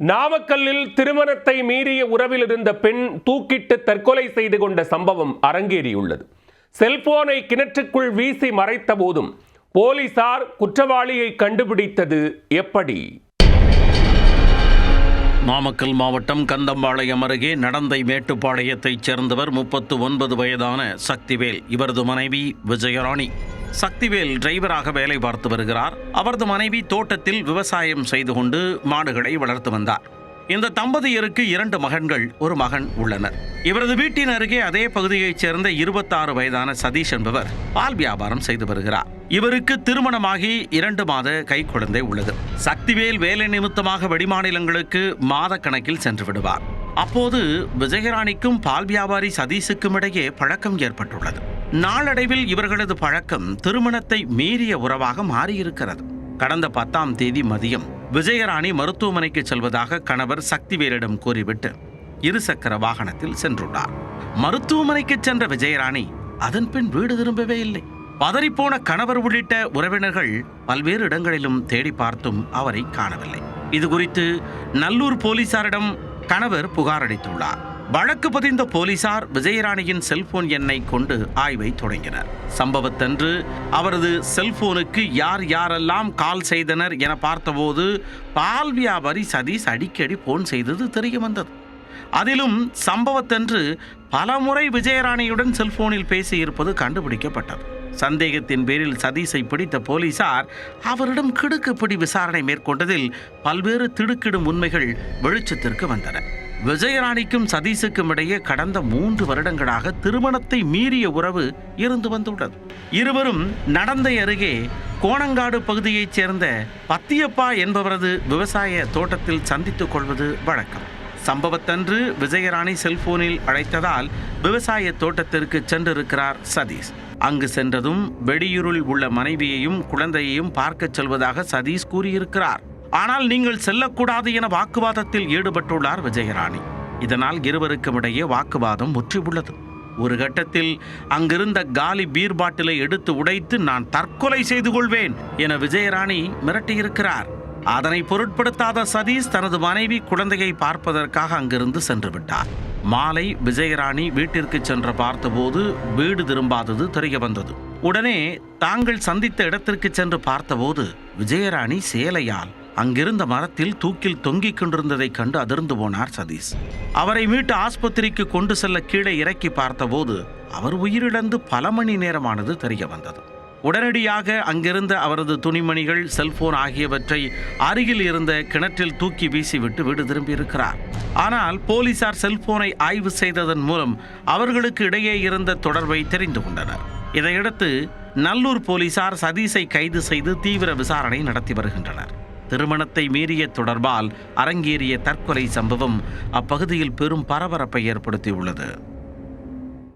நாமக்கல்லில் திருமணத்தை மீறிய உறவில் இருந்த பெண் தூக்கிட்டு தற்கொலை செய்து கொண்ட சம்பவம் அரங்கேறியுள்ளது. செல்போனை கிணற்றுக்குள் வீசி மறைத்த போதும் போலீசார் குற்றவாளியை கண்டுபிடித்தது எப்படி? நாமக்கல் மாவட்டம் கந்தம்பாளையம் அருகே நடந்தை மேட்டுப்பாளையத்தைச் சேர்ந்தவர் 39 வயதான சக்திவேல். இவரது மனைவி விஜயராணி. சக்திவேல் டிரைவராக வேலை பார்த்து வருகிறார். அவரது மனைவி தோட்டத்தில் விவசாயம் செய்து கொண்டு மாடுகளை வளர்த்து வந்தார். இந்த தம்பதியருக்கு 2 மகன்கள், ஒரு மகன் உள்ளனர். இவரது வீட்டின் அருகே அதே பகுதியைச் சேர்ந்த 26 வயதான சதீஷ் என்பவர் பால் வியாபாரம் செய்து வருகிறார். இவருக்கு திருமணமாகி 2 மாத கைக்குழந்தை உள்ளது. சக்திவேல் வேலை நிமித்தமாக வெளிமாநிலங்களுக்கு மாத கணக்கில் சென்று விடுவார். அப்போது விஜயராணிக்கும் பால் வியாபாரி சதீஷுக்கும் இடையே பழக்கம் ஏற்பட்டுள்ளது. நாளடைவில் இவர்களது பழக்கம் திருமணத்தை மீறிய உறவாக மாறியிருக்கிறது. கடந்த 10ஆம் தேதி மதியம் விஜயராணி மருத்துவமனைக்கு செல்வதாக கணவர் சக்திவேலிடம் கூறிவிட்டு இருசக்கர வாகனத்தில் சென்றுள்ளார். மருத்துவமனைக்கு சென்ற விஜயராணி அதன் பின் வீடு திரும்பவே இல்லை. பதறிப்போன கணவர் உள்ளிட்ட உறவினர்கள் பல்வேறு இடங்களிலும் தேடி பார்த்தும் அவரை காணவில்லை. இது குறித்து நல்லூர் போலீசாரிடம் கணவர் புகார் அளித்துள்ளார். வழக்கு பதிந்த போலீசார் விஜயராணியின் செல்போன் எண்ணை கொண்டு ஆய்வை தொடங்கினர். சம்பவத்தன்று அவரது செல்போனுக்கு யார் யாரெல்லாம் கால் செய்தனர் என பார்த்தபோது பால் வியாபாரி சதீஷ் அடிக்கடி போன் செய்தது தெரிய வந்தது. அதிலும் சம்பவத்தன்று பலமுறை விஜயராணியுடன் செல்போனில் பேசியிருப்பது கண்டுபிடிக்கப்பட்டது. சந்தேகத்தின் பேரில் சதீஷை பிடித்த போலீசார் அவரிடம் கிடுக்குப்பிடி விசாரணை மேற்கொண்டதில் பல்வேறு திடுக்கிடும் உண்மைகள் வெளிச்சத்திற்கு வந்தன. விஜயராணிக்கும் சதீஷுக்கும் இடையே கடந்த 3 வருடங்களாக திருமணத்தை மீறிய உறவு இருந்து வந்துள்ளது. இருவரும் நடந்தை அருகே கோணங்காடு பகுதியைச் சேர்ந்த பத்தியப்பா என்பவரது விவசாய தோட்டத்தில் சந்தித்துக் கொள்வது வழக்கம். சம்பவத்தன்று விஜயராணி செல்போனில் அழைத்ததால் விவசாய தோட்டத்திற்கு சென்றிருக்கிறார் சதீஷ். அங்கு சென்றதும் வெளியூரில் உள்ள மனைவியையும் குழந்தையையும் பார்க்க செல்வதாக சதீஷ் கூறியிருக்கிறார். ஆனால் நீங்கள் செல்லக்கூடாது என வாக்குவாதத்தில் ஈடுபட்டுள்ளார் விஜயராணி. இதனால் இருவருக்கும் இடையே வாக்குவாதம் முற்றியுள்ளது. ஒரு கட்டத்தில் அங்கிருந்த காலி பீர் பாட்டிலை எடுத்து உடைத்து நான் தற்கொலை செய்து கொள்வேன் என விஜயராணி மிரட்டியிருக்கிறார். அதனை பொருட்படுத்தாத சதீஷ் தனது மனைவி குழந்தையை பார்ப்பதற்காக அங்கிருந்து சென்று விட்டார். மாலை விஜயராணி வீட்டிற்கு சென்று பார்த்தபோது வீடு திரும்பாதது தெரிய வந்தது. உடனே தாங்கள் சந்தித்த இடத்திற்கு சென்று பார்த்தபோது விஜயராணி சேலையால் அங்கிருந்த மரத்தில் தூக்கில் தொங்கிக் கொண்டிருந்ததை கண்டு அதிர்ந்து போனார் சதீஷ். அவரை மீட்டு ஆஸ்பத்திரிக்கு கொண்டு செல்ல கீழே இறக்கி பார்த்தபோது அவர் உயிரிழந்து பல மணி நேரமானது தெரிய வந்தது. உடனடியாக அங்கிருந்த அவரது துணிமணிகள், செல்போன் ஆகியவற்றை அருகில் இருந்த கிணற்றில் தூக்கி வீசிவிட்டு வீடு திரும்பியிருக்கிறார். ஆனால் போலீசார் செல்போனை ஆய்வு செய்ததன் மூலம் அவர்களுக்கு இடையே இருந்த தொடர்பை தெரிந்து கொண்டனர். இதையடுத்து நல்லூர் போலீசார் சதீஷை கைது செய்து தீவிர விசாரணை நடத்தி வருகின்றனர். திருமணத்தை மீறிய தொடர்பால் அரங்கேறிய தற்கொலை சம்பவம் அப்பகுதியில் பெரும் பரபரப்பை ஏற்படுத்தியுள்ளது.